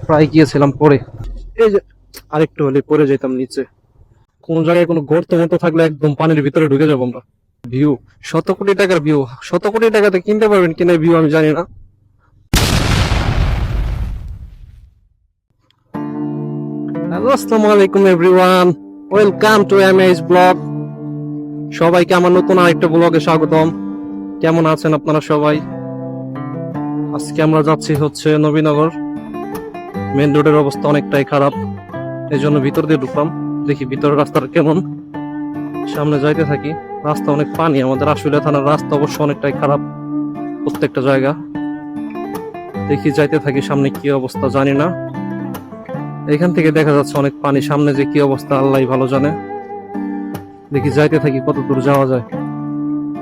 প্রায় গিয়েছিলাম পরে, এই যে আরেকটু হলে পরে যেতাম নিচে। কোন জায়গায় কোনো গর্ত মতো থাকলে একদম পানির ভিতরে ঢুকে যাবো আমরা। ভিউ, শত কোটি টাকার ভিউ, শত কোটি টাকাতে কিনতে পারবেন কিনা ভিউ আমি জানি না। হ্যালো, আসসালামু আলাইকুম everyone, welcome to MH blog. সবাইকে আমার নতুন আরেকটা ব্লগে স্বাগতম। কেমন আছেন আপনারা সবাই? আজকে আমরা যাচ্ছি হচ্ছে নবীনগর। মেন রোডের অবস্থা অনেকটাই খারাপ, এই জন্য ভিতর দিয়ে ঢুকলাম, দেখি ভিতরের রাস্তাটা কেমন। সামনে যাইতে থাকি, রাস্তা অনেক পানি। আমাদের আশুলিয়া থানার রাস্তা অবশ্য অনেকটাই খারাপ, প্রত্যেকটা জায়গা। দেখি যাইতে থাকি, সামনে কি অবস্থা জানি না। এখান থেকে দেখা যাচ্ছে অনেক পানি, সামনে যে কি অবস্থা আল্লাহ ভালো জানে। দেখি যাইতে থাকি কত দূর যাওয়া যায়।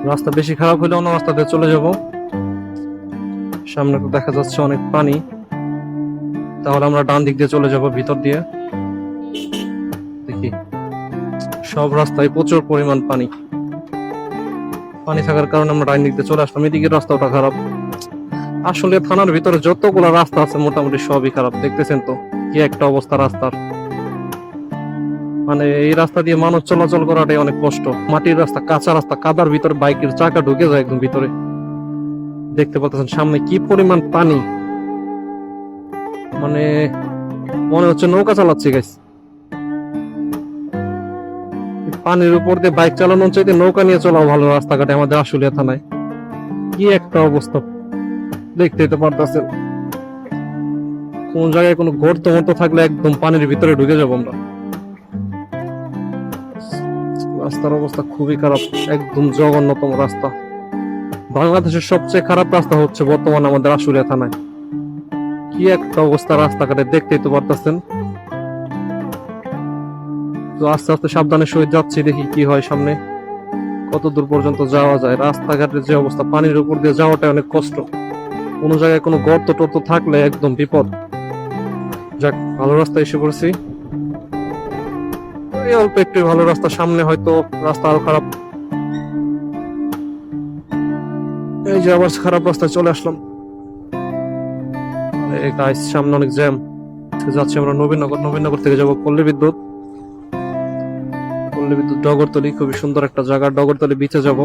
রাস্তা বেশি খারাপ হলে অন্য রাস্তাতে চলে যাব। সামনে তো দেখা যাচ্ছে অনেক পানি, তাহলে আমরা ডান দিক দিয়ে চলে যাব, ভিতর দিয়ে। দেখি সব রাস্তায় প্রচুর পরিমাণ পানি। পানি থাকার কারণে আমরা ডান দিক দিয়ে চলে আসলাম। এদিকে রাস্তাটা খারাপ। আসলে থানার ভিতরে যতগুলো রাস্তা আছে মোটামুটি সবই খারাপ, দেখতেছেন তো কি একটা অবস্থা রাস্তার। মানে এই রাস্তা দিয়ে মানুষ চলাচল করাটাই অনেক কষ্ট। মাটির রাস্তা, কাঁচা রাস্তা, কাদার ভিতরে বাইকের চাকা ঢুকে যায় একদম ভিতরে। দেখতে পাচ্ছেন সামনে কি পরিমাণ পানি, মানে মনে হচ্ছে নৌকা চালাচ্ছি গাইস। পানির উপর দিয়ে বাইক চালানোর চাইতে নৌকা নিয়ে চলা ভালো রাস্তাঘাটে আমাদের আশুলিয়া থানায়। কি একটা অবস্থা দেখতেই তো পারতেছেন। কোন জায়গায় কোনো গর্ত মতো থাকলে একদম পানির ভিতরে ঢুকে যাবো আমরা। রাস্তার অবস্থা খুবই খারাপ, একদম জঘন্যতম রাস্তা। বাংলাদেশের সবচেয়ে খারাপ রাস্তা হচ্ছে বর্তমানে আমাদের আশুলিয়া থানায়। কি একটা অবস্থা রাস্তাঘাটে, দেখতেই তো পারতেছেন। তো আস্তে আস্তে সাবধানে সহিত যাচ্ছি, দেখি কি হয় সামনে, কত দূর পর্যন্ত যাওয়া যায়। রাস্তাঘাটের যে অবস্থা, পানির উপর দিয়ে যাওয়াটা অনেক কষ্ট। কোনো জায়গায় কোনো গর্ত টর্ত থাকলে একদম বিপদ। যাক, ভালো রাস্তায় এসে পড়ছি। এই অল্প একটু ভালো রাস্তা, সামনে হয়তো রাস্তা আরো খারাপ। এই যে আবার খারাপ রাস্তায় চলে আসলাম। এই গাইস, সামনে অনেক জ্যাম। যাচ্ছি আমরা নবীনগর, নবীনগর থেকে যাবো পল্লী বিদ্যুৎ। পল্লী বিদ্যুৎ ডগরতলি, খুবই সুন্দর একটা জায়গা। ডগরতলি বিচে যাব।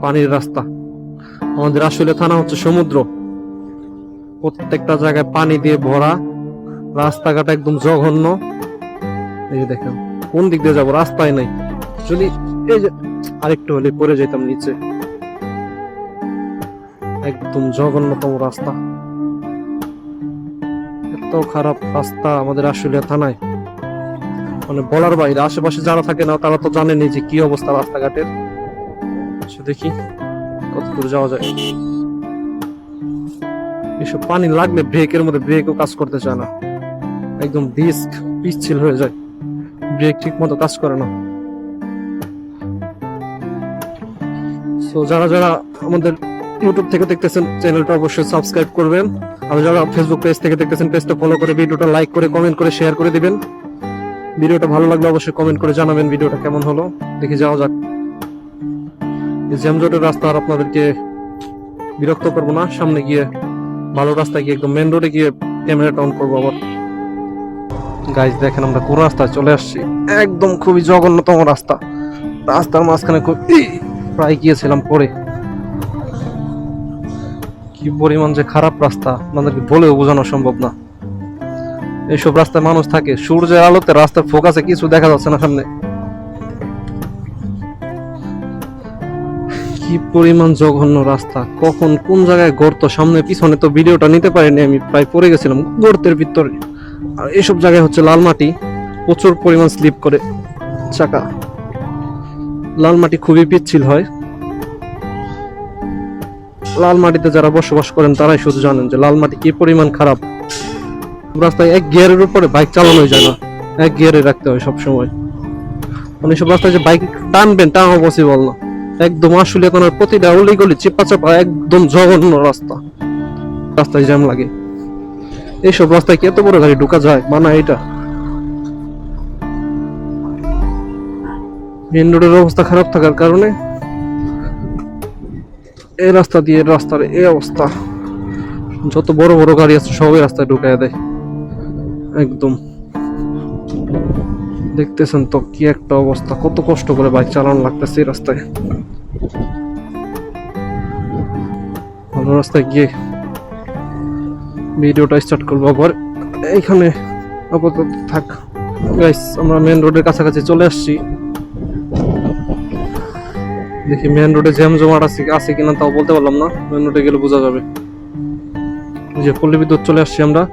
পানির রাস্তা। আমাদের আসলে থানা হচ্ছে সমুদ্র, প্রত্যেকটা জায়গায় পানি দিয়ে ভরা, রাস্তাঘাট একদম জঘন্য। এই যে দেখেন কোন দিক দিয়ে যাবো, রাস্তায় নাই। যদি এই যে আরেকটু হলে পরে যেতাম নিচে। একদম জঘন্যতম রাস্তা, এত খারাপ রাস্তা আমাদের আশুলিয়া থানায়, মানে বলার বাইরে। আশেপাশে যারা থাকে না তারা তো জানেনি যে কি অবস্থা রাস্তাঘাটের। দেখি কত দূর যাওয়া যায়। এসব পানি লাগলে ব্রেকের মধ্যে ব্রেকও কাজ করতে চায় না, একদম ডিস্ক পিচ্ছিল হয়ে যায়, ব্রেক ঠিক মতো কাজ করে না। সো যারা যারা আমাদের ইউটিউব থেকে দেখতেছেন চ্যানেলটা অবশ্যই সাবস্ক্রাইব করবেন, আর যারা ফেসবুক পেজ থেকে দেখতেছেন পেজটা ফলো করে ভিডিওটা লাইক করে কমেন্ট করে শেয়ার করে দিবেন। ভিডিওটা ভালো লাগলে অবশ্যই কমেন্ট করে জানাবেন ভিডিওটা কেমন হলো। দেখি যাওয়া যাক। এই জ্যামজটের রাস্তা আর আপনাদেরকে বিরক্ত করবো না, সামনে গিয়ে ভালো রাস্তায় গিয়ে একদম মেন রোডে গিয়ে ক্যামেরাটা অন করবো আবার। গাইস দেখেন আমরা কোন রাস্তায় চলে আসছি, একদম খুবই জঘন্যতম রাস্তা। রাস্তার মাঝখানে প্রায় গিয়েছিলাম পরে। কি পরিমাণ যে খারাপ রাস্তা আপনাদেরকে বলেও বোঝানো সম্ভব না। এইসব রাস্তায় মানুষ থাকে, সূর্যের আলোতে রাস্তার ফোকাসে কিছু দেখা যাচ্ছে না সামনে। কি পরিমাণ জঘন্য রাস্তা, কখন কোন জায়গায় গর্ত, সামনে পিছনে তো ভিডিওটা নিতে পারিনি, আমি প্রায় পড়ে গেছিলাম গর্তের ভিতরে। আর এইসব জায়গায় হচ্ছে লাল মাটি, প্রচুর পরিমাণ স্লিপ করে চাকা। লাল মাটি খুবই পিচ্ছিল হয়। লাল মাটিতে যারা বসবাস করেন তারাই শুধু জানেন যে লাল মাটি কি পরিমাণ খারাপ। রাস্তায় এক গিয়ারের উপরে বাইক চালানো যায় না, এক গিয়ারে রাখতে হয় সবসময়। মানে সব রাস্তায় যে বাইক টানবেন টানা পসিবল না। একদম আশুলিয়া থানার প্রতিটা অলি গলি চিপা চাপা, একদম জঘন্য রাস্তা, রাস্তায় জ্যাম লাগে। এইসব রাস্তায় কি এত বড় গাড়ি ঢুকা যায়? মানা এটা। মেন রোডের অবস্থা খারাপ থাকার কারণে এই রাস্তা দিয়ে রাস্তার এই অবস্থা, যত বড় বড় গাড়ি আছে সবই রাস্তায় ঢুকাই দেয় একদম। দেখতেছেন তো কি একটা অবস্থা, কত কষ্ট করে বাইক চালানো লাগতেছে এই রাস্তায়। ভালো রাস্তায় গিয়ে ভিডিওটা স্টার্ট করবো আবার। এইখানে আপাতত থাক গাইস, আমরা মেন রোডের কাছাকাছি চলে আসছি। দেখি মেন রোডে জ্যাম জমাট আছে কিনা তাও বলতে পারলাম না, মেন রোডে গেলে বোঝা যাবে। যে পল্লী বিদ্যুৎ চলে আসছি আমরা।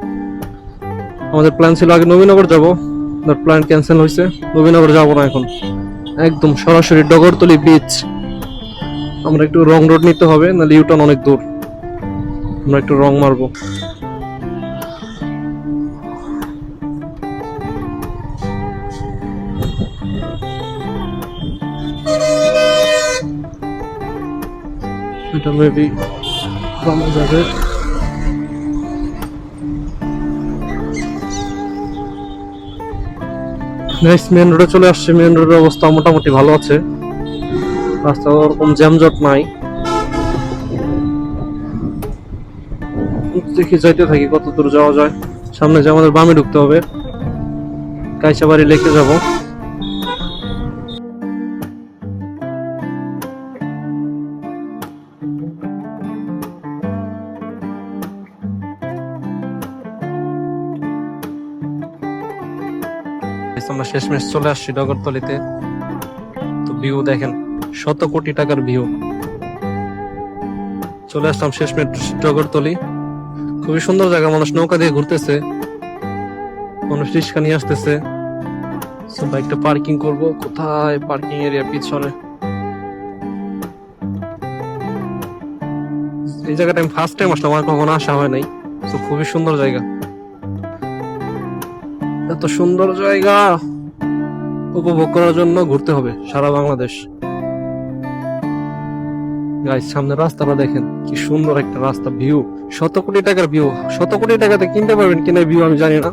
আমাদের প্ল্যান ছিল আগে নবীনগর যাবো, বাট প্ল্যান ক্যান্সেল হয়েছে। নবীনগর যাবো না এখন, একদম সরাসরি ডগরতলি বিচ। আমরা একটু রং রোড নিতে হবে, নাহলে ইউটার্ন অনেক দূর। আমরা একটু রং মারবো। এটা মেবি কমে যাবে। মেন রোডে চলে আসছে। মেন রোডের অবস্থা মোটামুটি ভালো আছে, রাস্তা ওরকম জ্যামজট নাই। দেখি যাইতে থাকি কত দূর যাওয়া যায়। সামনে যে আমাদের বামে ঢুকতে হবে, কাইসাবাড়ি লেকে যাব। আমরা শেষমেশ চলে আসছি ডগরতলিতে। তো ভিউ দেখেন, 100 কোটি টাকার ভিউ। চলে আসলাম শেষমেশ ডগরতলি। খুবই সুন্দর জায়গা, মানুষ নৌকা দিয়ে ঘুরতেছে, মানুষ রিক্সা নিয়ে আসতেছে। বাইকটা পার্কিং করব কোথায়? পার্কিং এরিয়া পিছনে। এই জায়গাটা আমি ফার্স্ট টাইম আসলাম, আমার কখনো আসা হয় নাই। তো খুবই সুন্দর জায়গা, এত সুন্দর জায়গা উপভোগ করার জন্য ঘুরতে হবে সারা বাংলাদেশ। গাইস সামনে রাস্তাটা দেখেন, কি সুন্দর একটা রাস্তা। ভিউ 100 কোটি টাকার ভিউ। 100 কোটি টাকাতে কিনতে পারবেন কিনা ভিউ আমি জানি না,